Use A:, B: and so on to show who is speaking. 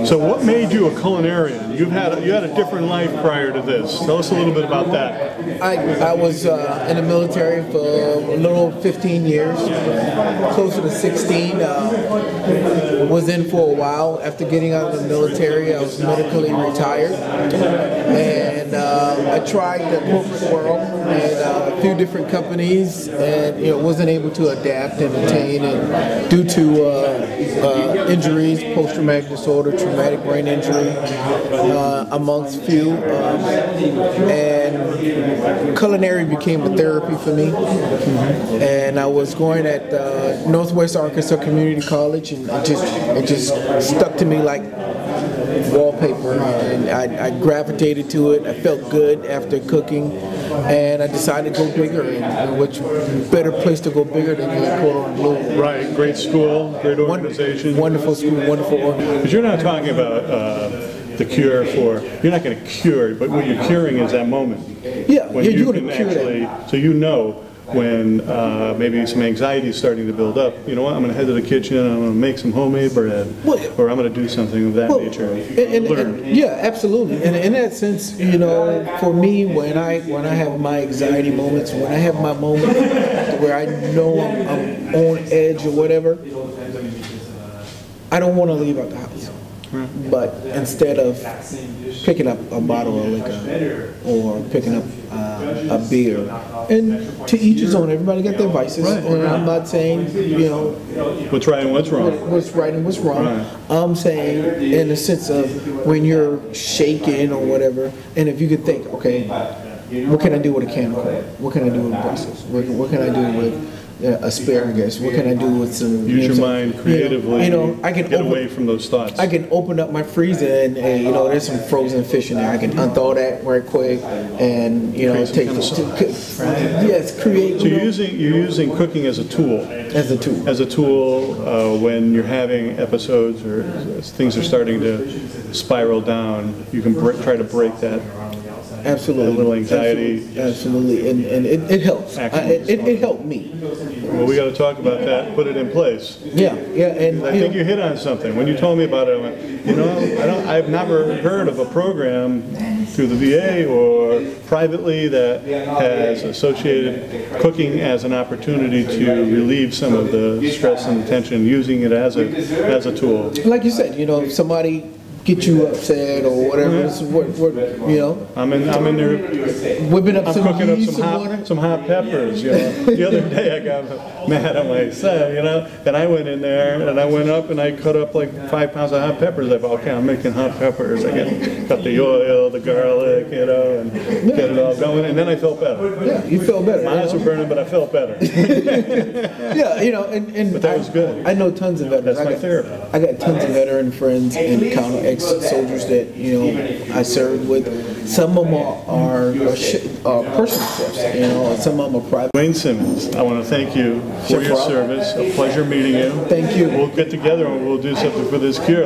A: So what made you a culinarian? You had a different life prior to this. Tell us a little bit about that.
B: I was in the military for a little 15 years, closer to 16. Was in for a while. After getting out of the military, I was medically retired, and I tried the corporate world and a few different companies, and wasn't able to adapt and attain, and due to injuries, post-traumatic disorder, traumatic brain injury, amongst few, and culinary became a therapy for me. And I was going at Northwest Arkansas Community College, and it just stuck to me like wallpaper, and I gravitated to it. I felt good after cooking, and I decided to go bigger. And which better place to go bigger than Cordon Bleu?
A: Right, great school, great organization.
B: Wonderful school, wonderful organization.
A: But you're not talking about the cure for, you're not going to cure it, but what you're curing is that moment.
B: Yeah,
A: when
B: you're
A: you
B: going
A: can
B: to cure
A: actually,
B: that.
A: so when maybe some anxiety is starting to build up, you know what, I'm going to head to the kitchen and I'm going to make some homemade bread, or I'm going to do something of that nature.
B: Yeah, absolutely. And in that sense, for me, when I have my anxiety moments, when I have my moments where I know I'm on edge or whatever, I don't want to leave out the house. But instead of picking up a bottle of liquor or picking up a beer, and to each his own, everybody got their vices, and I'm not saying,
A: what's right and what's wrong.
B: What's right and what's wrong. I'm saying in the sense of when you're shaking or whatever, and if you could think, okay, what can I do with a can of corn? What can I do with Brussels? What can I do with asparagus? What can I do with some?
A: Use your mind creatively.
B: I can
A: get away from those thoughts.
B: I can open up my freezer and there's some frozen fish in there. I can unthaw that right quick and take
A: kind of
B: yes, create.
A: So you're using cooking as a tool.
B: As a tool.
A: As a tool when you're having episodes or things are starting to spiral down, you can try to break that.
B: Absolutely.
A: A little anxiety.
B: Absolutely. And it helps. It helped me.
A: Well, we got to talk about that, put it in place.
B: Yeah. And
A: I think you hit on something. When you told me about it, I went, I've never heard of a program through the VA or privately that has associated cooking as an opportunity to relieve some of the stress and tension, using it as a tool.
B: Like you said, if somebody get you upset or whatever.
A: I'm in there.
B: Whipping up
A: I'm cooking up some hot peppers. The other day I got mad at my son. And I went in there and I went up and I cut up like 5 pounds of hot peppers. I thought, okay, I'm making hot peppers. I got the oil, the garlic, and get it all going. And then I felt better.
B: Yeah, you felt better.
A: My eyes were burning, but I felt better.
B: But
A: that was good.
B: I know tons of veterans.
A: That's my therapy.
B: I got tons of veteran friends and counter ex-soldiers that I served with. Some of them are personal chefs, and some of them are private.
A: Dwayne Simmons, I want to thank you for your service. A pleasure meeting you.
B: Thank you.
A: We'll get together and we'll do something for this cure.